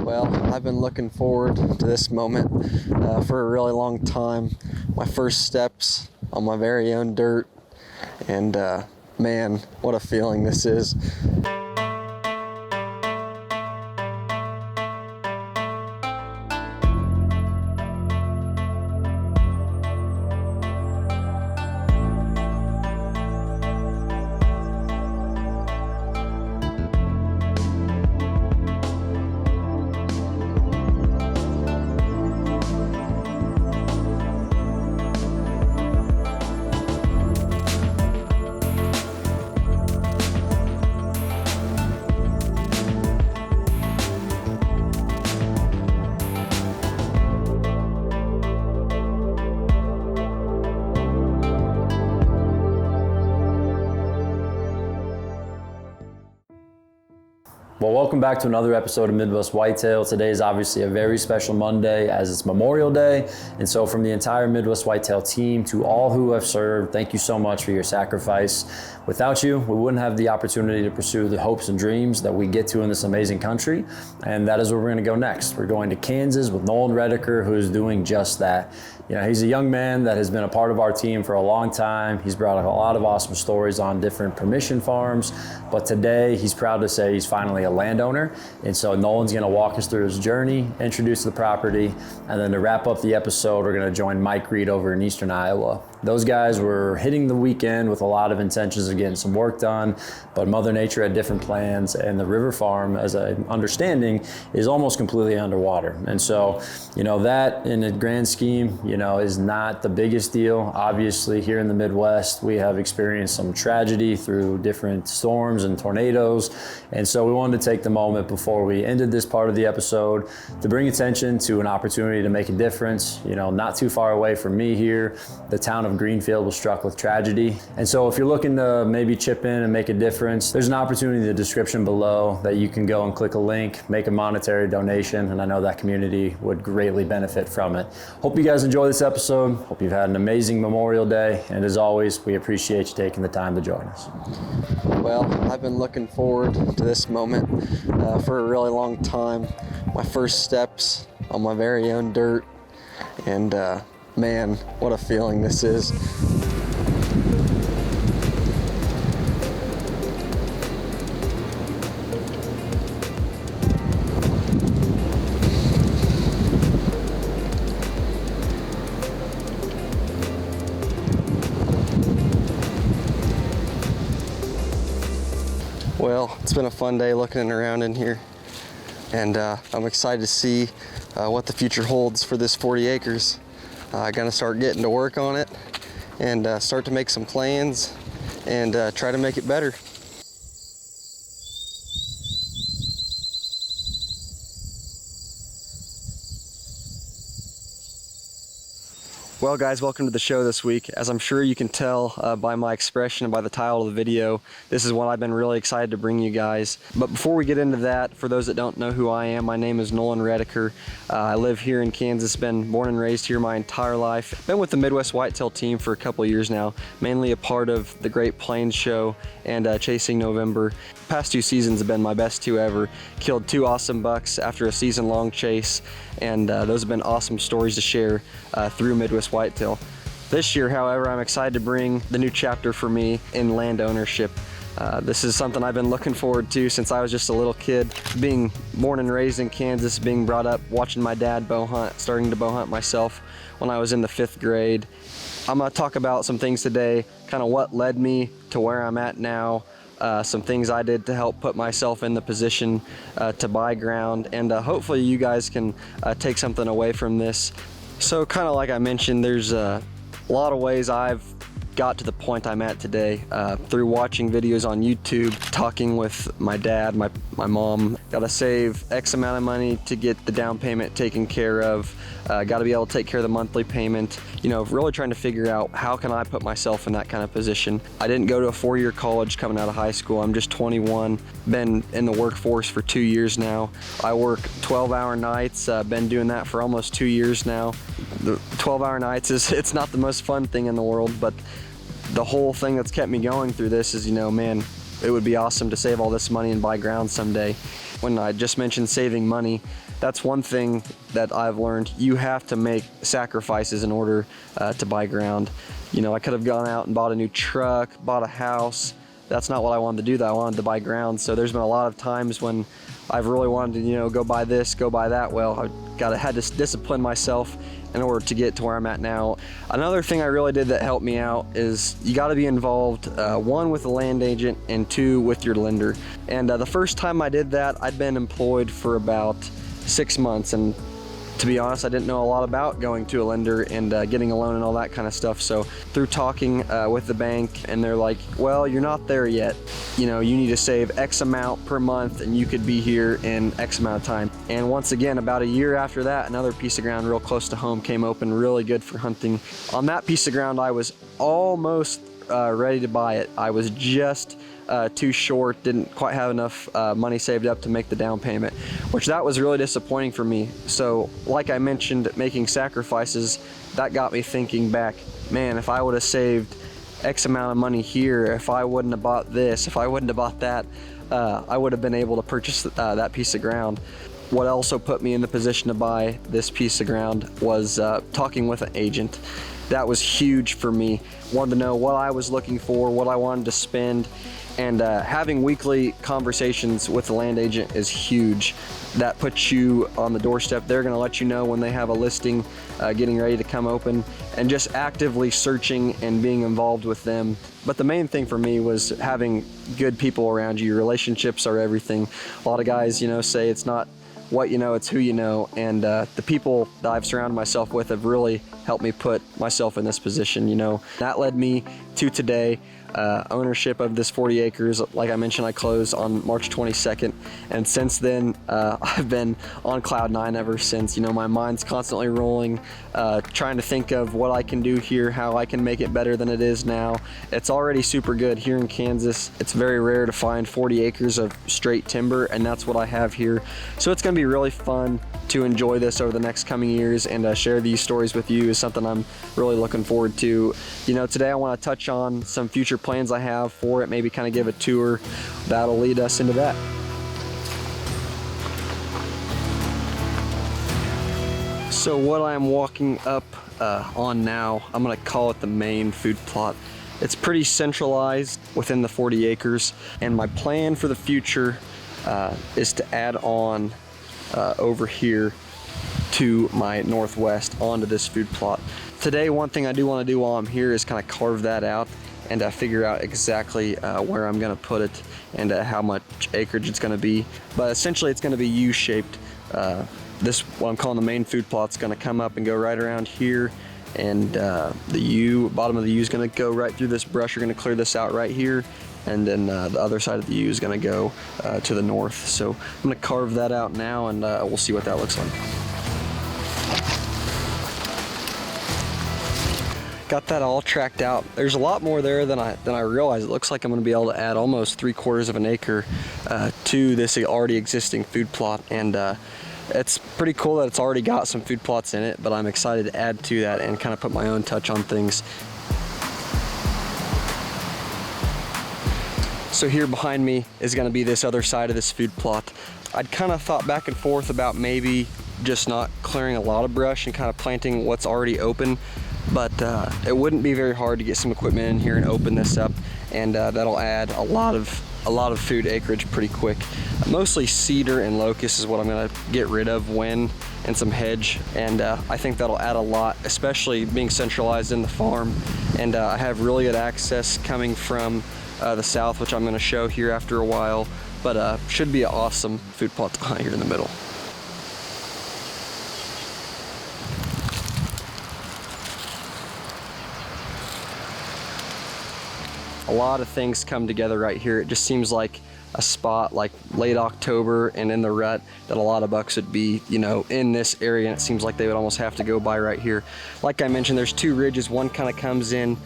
Well, I've been looking forward to this moment for a really long time. My first steps on my very own dirt, and man, what a feeling this is. Well, welcome back to another episode of Midwest Whitetail. Today is obviously a very special Monday as it's Memorial Day. And so from the entire Midwest Whitetail team to all who have served, thank you so much for your sacrifice. Without you, we wouldn't have the opportunity to pursue the hopes and dreams that we get to in this amazing country. And that is where we're going to go next. We're going to Kansas with Nolan Redeker, who is doing just that. You know, he's a young man that has been a part of our team for a long time. He's brought a lot of awesome stories on different permission farms, but today he's proud to say he's finally a landowner. And so Nolan's gonna walk us through his journey, introduce the property, and then to wrap up the episode, we're gonna join Mike Reed over in Eastern Iowa. Those guys were hitting the weekend with a lot of intentions of getting some work done, but Mother Nature had different plans, and the river farm, as I'm understanding, is almost completely underwater. And so, you know, that in the grand scheme, you know, is not the biggest deal. Obviously, here in the Midwest, we have experienced some tragedy through different storms and tornadoes. And so we wanted to take the moment before we ended this part of the episode to bring attention to an opportunity to make a difference. You know, not too far away from me here, the town of Greenfield was struck with tragedy. And so if you're looking to maybe chip in and make a difference, there's an opportunity in the description below that you can go and click a link, make a monetary donation, and I know that community would greatly benefit from it. Hope you guys enjoy this episode. Hope you've had an amazing Memorial Day, and as always, we appreciate you taking the time to join us. Well, I've been looking forward to this moment for a really long time. My first steps on my very own dirt, and man, what a feeling this is. Well, it's been a fun day looking around in here, and I'm excited to see what the future holds for this 40 acres. I'm gonna start getting to work on it and start to make some plans and try to make it better. Well guys, welcome to the show this week. As I'm sure you can tell by my expression and by the title of the video, this is one I've been really excited to bring you guys. But before we get into that, for those that don't know who I am, my name is Nolan Redeker. I live here in Kansas, been born and raised here my entire life. Been with the Midwest Whitetail team for a couple of years now, mainly a part of the Great Plains show and Chasing November. Past 2 seasons have been my best 2 ever. Killed 2 awesome bucks after a season-long chase, and those have been awesome stories to share through Midwest Whitetail. This year, however, I'm excited to bring the new chapter for me in land ownership. This is something I've been looking forward to since I was just a little kid. Being born and raised in Kansas, being brought up watching my dad bow hunt, starting to bow hunt myself when I was in the 5th grade. I'm gonna talk about some things today, kind of what led me to where I'm at now, some things I did to help put myself in the position to buy ground, and hopefully you guys can take something away from this. So kind of like I mentioned, there's a lot of ways I've got to the point I'm at today through watching videos on YouTube, talking with my dad, my mom. Gotta save X amount of money to get the down payment taken care of. Gotta be able to take care of the monthly payment. You know, really trying to figure out how can I put myself in that kind of position. I didn't go to a 4-year college coming out of high school. I'm just 21, been in the workforce for 2 years now. I work 12-hour nights, been doing that for almost 2 years now. The 12-hour nights it's not the most fun thing in the world, but the whole thing that's kept me going through this is, you know, man, it would be awesome to save all this money and buy ground someday. when I just mentioned saving money, that's one thing that I've learned. You have to make sacrifices in order to buy ground. You know, I could have gone out and bought a new truck, bought a house. That's not what I wanted to do, though. I wanted to buy ground. So there's been a lot of times when I've really wanted to, you know, go buy this, go buy that. Well, had to discipline myself in order to get to where I'm at now. Another thing I really did that helped me out is you got to be involved, one, with the land agent, and two, with your lender. And the first time I did that, I'd been employed for about 6 months, and to be honest, I didn't know a lot about going to a lender and getting a loan and all that kind of stuff. So through talking with the bank, and they're like, well, you're not there yet. You know, you need to save X amount per month and you could be here in X amount of time. And once again, about a year after that, another piece of ground real close to home came open, really good for hunting. On that piece of ground, I was almost ready to buy it. I was just too short, didn't quite have enough money saved up to make the down payment, which that was really disappointing for me. So like I mentioned, making sacrifices, that got me thinking back, man, if I would have saved X amount of money here, if I wouldn't have bought this, if I wouldn't have bought that, I would have been able to purchase that piece of ground. What also put me in the position to buy this piece of ground was talking with an agent. That was huge for me. Wanted to know what I was looking for, what I wanted to spend, and having weekly conversations with the land agent is huge. That puts you on the doorstep. They're gonna let you know when they have a listing getting ready to come open, and just actively searching and being involved with them. But the main thing for me was having good people around you. Your relationships are everything. A lot of guys, you know, say it's not what you know, it's who you know, and the people that I've surrounded myself with have really helped me put myself in this position. You know, that led me to today. Ownership of this 40 acres. Like I mentioned, I closed on March 22nd, and since then I've been on cloud nine ever since. You know, my mind's constantly rolling, trying to think of what I can do here, how I can make it better than it is now. It's already super good here in Kansas. It's very rare to find 40 acres of straight timber, and that's what I have here. So it's going to be really fun to enjoy this over the next coming years, and share these stories with you is something I'm really looking forward to. You know, today I want to touch on some future plans I have for it, maybe kind of give a tour that'll lead us into that. So what I'm walking up on now, I'm gonna call it the main food plot. It's pretty centralized within the 40 acres, and my plan for the future is to add on over here to my northwest onto this food plot. Today, one thing I do want to do while I'm here is kind of carve that out and figure out exactly where I'm going to put it and how much acreage it's going to be. But essentially, it's going to be U-shaped. This, what I'm calling the main food plot, is going to come up and go right around here, and the bottom of the U is going to go right through this brush. You're going to clear this out right here, and then the other side of the U is going to go to the north. So I'm going to carve that out now, and we'll see what that looks like. Got that all tracked out. There's a lot more there than I realized. It looks like I'm going to be able to add almost 3/4 of an acre to this already existing food plot, and it's pretty cool that it's already got some food plots in it, but I'm excited to add to that and kind of put my own touch on things. So here behind me is going to be this other side of this food plot. I'd kind of thought back and forth about maybe just not clearing a lot of brush and kind of planting what's already open, but it wouldn't be very hard to get some equipment in here and open this up, and that'll add a lot of food acreage pretty quick. Mostly cedar and locust is what I'm going to get rid of and some hedge, and I think that'll add a lot, especially being centralized in the farm. And I have really good access coming from the south, which I'm going to show here after a while, but should be an awesome food plot to hunt here in the middle. A lot of things come together right here. It just seems like a spot like late October and in the rut that a lot of bucks would be, you know, in this area, and it seems like they would almost have to go by right here. Like I mentioned, there's two ridges. One kind of comes in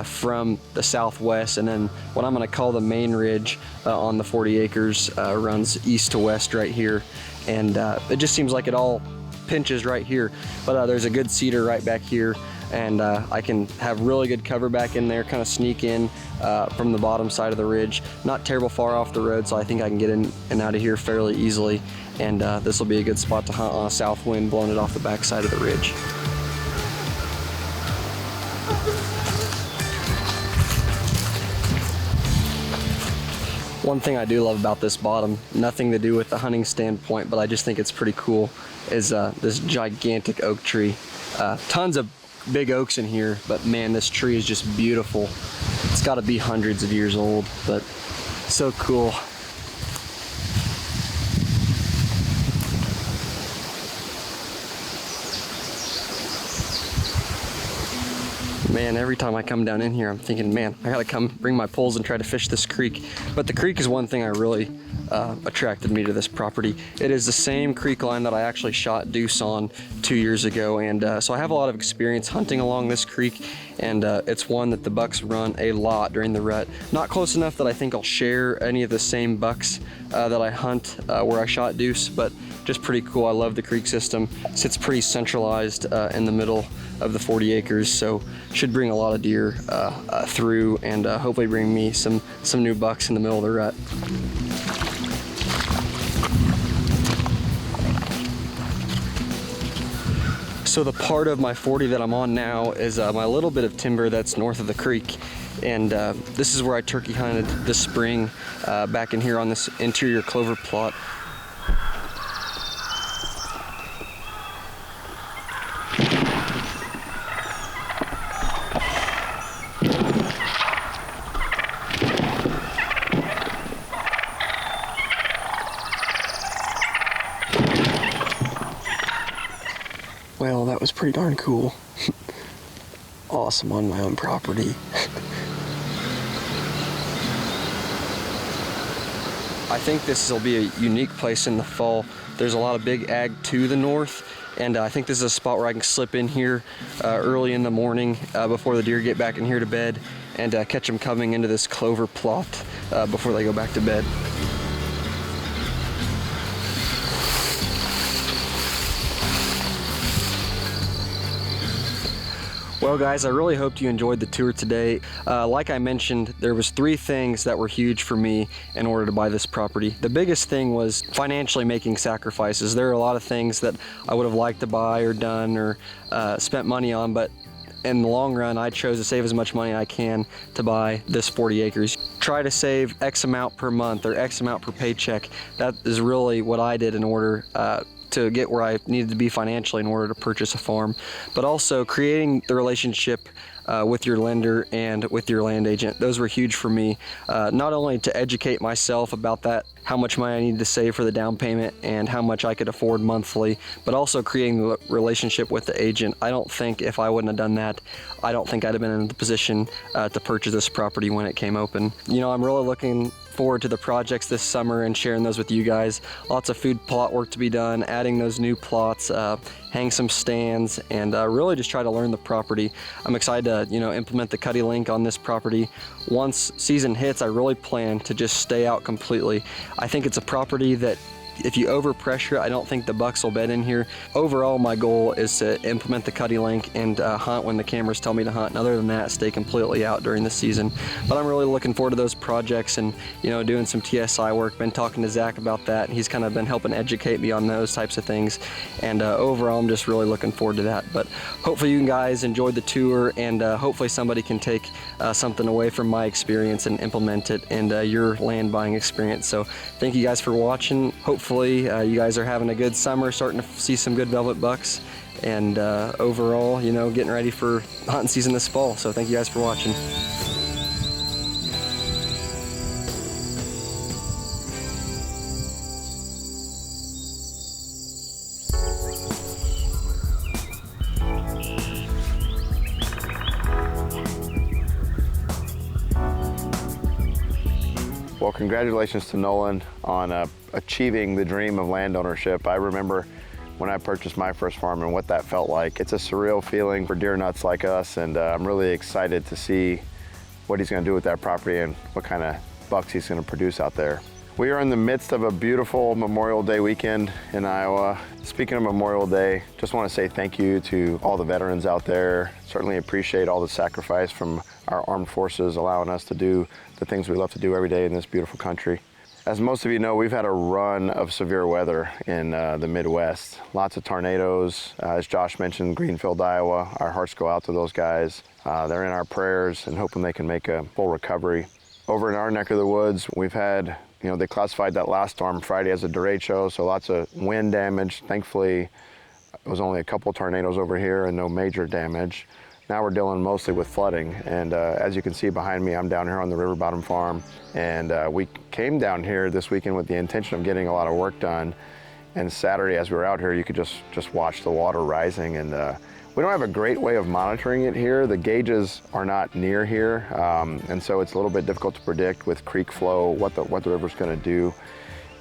from the southwest, and then what I'm going to call the main ridge on the 40 acres runs east to west right here, and it just seems like it all pinches right here. But there's a good cedar right back here, and I can have really good cover back in there, kind of sneak in from the bottom side of the ridge. Not terrible far off the road, so I think I can get in and out of here fairly easily. And this will be a good spot to hunt on a south wind, blowing it off the back side of the ridge. One thing I do love about this bottom, nothing to do with the hunting standpoint, but I just think it's pretty cool, is this gigantic oak tree. Tons of big oaks in here, but man, this tree is just beautiful. It's got to be hundreds of years old, but so cool. Man, every time I come down in here, I'm thinking, man, I gotta come bring my poles and try to fish this creek. But the creek is one thing I really attracted me to this property. It is the same creek line that I actually shot Deuce on 2 years ago, and so I have a lot of experience hunting along this creek, and it's one that the bucks run a lot during the rut. Not close enough that I think I'll share any of the same bucks that I hunt where I shot Deuce, but just pretty cool. I love the creek system. It sits pretty centralized in the middle of the 40 acres, so should bring a lot of deer through, and hopefully bring me some new bucks in the middle of the rut. So the part of my 40 that I'm on now is my little bit of timber that's north of the creek, and this is where I turkey hunted this spring back in here on this interior clover plot. Well, that was pretty darn cool. Awesome on my own property. I think this will be a unique place in the fall. There's a lot of big ag to the north, and I think this is a spot where I can slip in here early in the morning before the deer get back in here to bed, and catch them coming into this clover plot before they go back to bed. Well guys, I really hoped you enjoyed the tour today. Like I mentioned, there was 3 things that were huge for me in order to buy this property. The biggest thing was financially making sacrifices. There are a lot of things that I would have liked to buy or done or spent money on, but in the long run, I chose to save as much money as I can to buy this 40 acres. Try to save X amount per month or X amount per paycheck. That is really what I did in order to get where I needed to be financially in order to purchase a farm, but also creating the relationship with your lender and with your land agent. Those were huge for me, not only to educate myself about that, how much money I needed to save for the down payment and how much I could afford monthly, but also creating the relationship with the agent. I don't think if I wouldn't have done that, I don't think I'd have been in the position to purchase this property when it came open. You know, I'm really looking forward to the projects this summer and sharing those with you guys. Lots of food plot work to be done, adding those new plots, hang some stands, and really just try to learn the property. I'm excited to, you know, implement the cutty link on this property. Once season hits, I really plan to just stay out completely. I think it's a property that if you overpressure it, I don't think the bucks will bed in here. Overall, my goal is to implement the cutty link and hunt when the cameras tell me to hunt, and other than that, stay completely out during the season. But I'm really looking forward to those projects and, you know, doing some TSI work. Been talking to Zach about that, and he's kind of been helping educate me on those types of things. And overall, I'm just really looking forward to that. But hopefully you guys enjoyed the tour, and hopefully somebody can take something away from my experience and implement it in your land buying experience. So thank you guys for watching. Hopefully you guys are having a good summer, starting to see some good velvet bucks, and overall, you know, getting ready for hunting season this fall. So thank you guys for watching. Well, congratulations to Nolan on achieving the dream of land ownership. I remember when I purchased my first farm and what that felt like. It's a surreal feeling for deer nuts like us, and I'm really excited to see what he's gonna do with that property and what kind of bucks he's gonna produce out there. We are in the midst of a beautiful Memorial Day weekend in Iowa. Speaking of Memorial Day, just want to say thank you to all the veterans out there. Certainly appreciate all the sacrifice from our armed forces allowing us to do the things we love to do every day in this beautiful country. As most of you know, we've had a run of severe weather in the Midwest. Lots of tornadoes. As Josh mentioned, Greenfield, Iowa. Our hearts go out to those guys. They're in our prayers and hoping they can make a full recovery. Over in our neck of the woods, we've had, they classified that last storm Friday as a derecho, so lots of wind damage. Thankfully, it was only a couple tornadoes over here and no major damage. Now we're dealing mostly with flooding, and as you can see behind me, I'm down here on the River Bottom Farm, and we came down here this weekend with the intention of getting a lot of work done. And Saturday, as we were out here, you could just watch the water rising, and we don't have a great way of monitoring it here. The gauges are not near here, and so it's a little bit difficult to predict with creek flow what the river's going to do.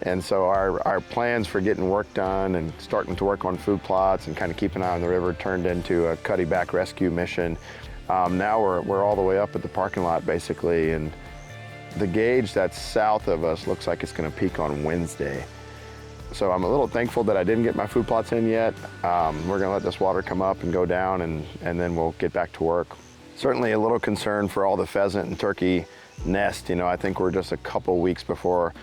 And so our plans for getting work done and starting to work on food plots and kind of keeping an eye on the river turned into a cutty-back rescue mission. Now we're all the way up at the parking lot basically, and the gauge that's south of us looks like it's going to peak on Wednesday. So I'm a little thankful that I didn't get my food plots in yet. We're going to let this water come up and go down, and then we'll get back to work. Certainly a little concern for all the pheasant and turkey nest. I think we're just a couple weeks before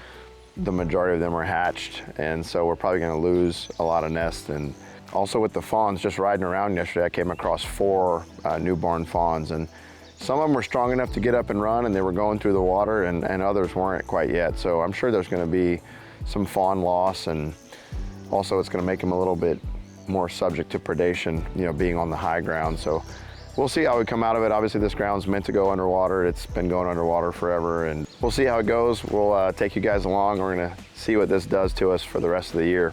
the majority of them are hatched, and so we're probably going to lose a lot of nests. And also with the fawns, just riding around yesterday, I came across 4 newborn fawns, and some of them were strong enough to get up and run, and they were going through the water, and others weren't quite yet. So I'm sure there's going to be some fawn loss, and also it's going to make them a little bit more subject to predation, being on the high ground. So we'll see how we come out of it. Obviously this ground's meant to go underwater. It's been going underwater forever, and we'll see how it goes. We'll take you guys along. We're going to see what this does to us for the rest of the year.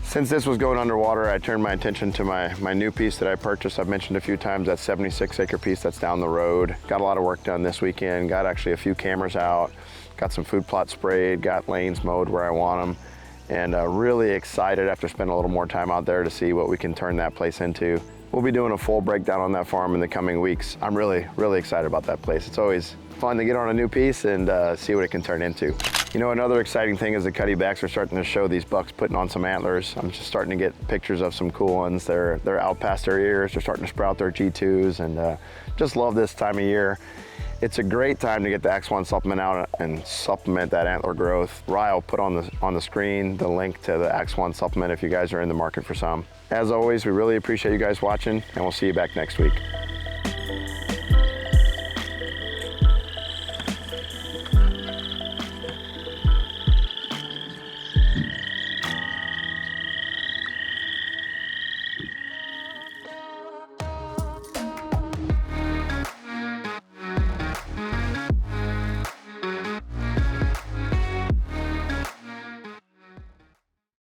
Since this was going underwater, I turned my attention to my new piece that I purchased. I've mentioned a few times that 76-acre piece that's down the road. Got a lot of work done this weekend. Got actually a few cameras out. Got some food plots sprayed. Got lanes mowed where I want them. And really excited after spending a little more time out there to see what we can turn that place into. We'll be doing a full breakdown on that farm in the coming weeks. I'm really, really excited about that place. It's always fun to get on a new piece and see what it can turn into. Another exciting thing is the cuttybacks are starting to show these bucks putting on some antlers. I'm just starting to get pictures of some cool ones. They're out past their ears. They're starting to sprout their G2s, and just love this time of year. It's a great time to get the X1 supplement out and supplement that antler growth. Ryan will put on the screen the link to the X1 supplement if you guys are in the market for some. As always, we really appreciate you guys watching, and we'll see you back next week.